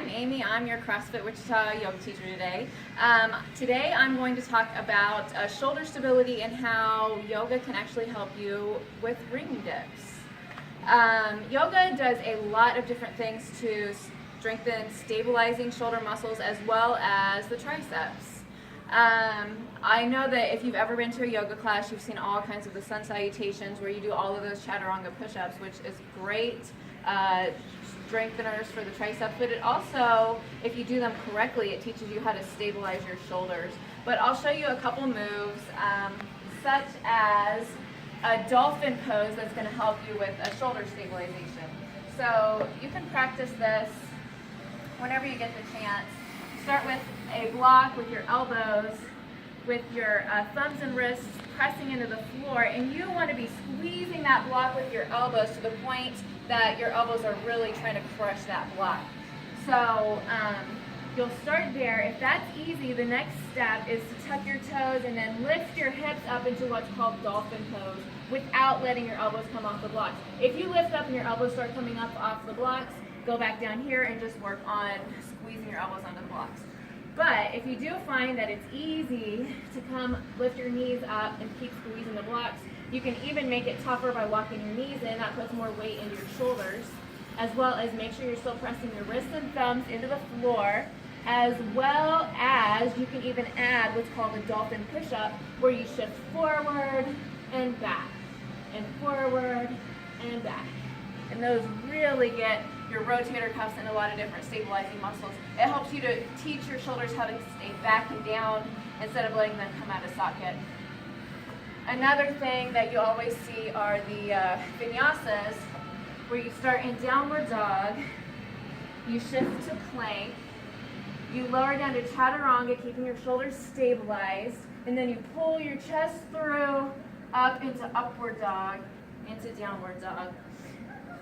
I'm Amy. I'm your CrossFit Wichita yoga teacher today. Today I'm going to talk about shoulder stability and how yoga can actually help you with ring dips. Yoga does a lot of different things to strengthen stabilizing shoulder muscles as well as the triceps. I know that if you've ever been to a yoga class, you've seen all kinds of the sun salutations where you do all of those chaturanga push-ups, which is great strengtheners for the triceps, but it also, if you do them correctly, it teaches you how to stabilize your shoulders. But I'll show you a couple moves, such as a dolphin pose that's going to help you with a shoulder stabilization. So you can practice this whenever you get the chance. Start with a block with your elbows, with your thumbs and wrists pressing into the floor, and you want to be squeezing that block with your elbows to the point that your elbows are really trying to crush that block. So you'll start there. If that's easy, the next step is to tuck your toes and then lift your hips up into what's called dolphin pose without letting your elbows come off the blocks. If you lift up and your elbows start coming up off the blocks, go back down here and just work on squeezing your elbows onto the blocks. But if you do find that it's easy to lift your knees up and keep squeezing the blocks, you can even make it tougher by walking your knees in. That puts more weight into your shoulders, as well as make sure you're still pressing your wrists and thumbs into the floor, as well as you can even add what's called a dolphin push-up, where you shift forward and back, and forward and back. And those really get your rotator cuffs and a lot of different stabilizing muscles. It helps you to teach your shoulders how to stay back and down instead of letting them come out of socket. Another thing that you always see are the vinyasas, where you start in downward dog, you shift to plank, you lower down to chaturanga, keeping your shoulders stabilized, and then you pull your chest through, up into upward dog, into downward dog.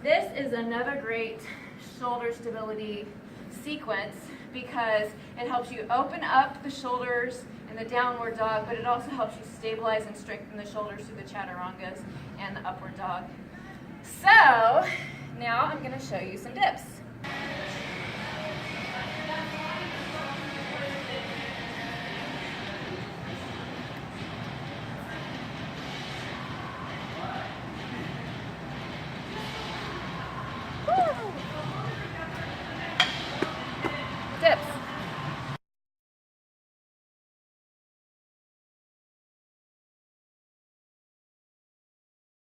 This is another great shoulder stability sequence because it helps you open up the shoulders in the downward dog, but it also helps you stabilize and strengthen the shoulders through the chaturangas and the upward dog. So now I'm going to show you some dips.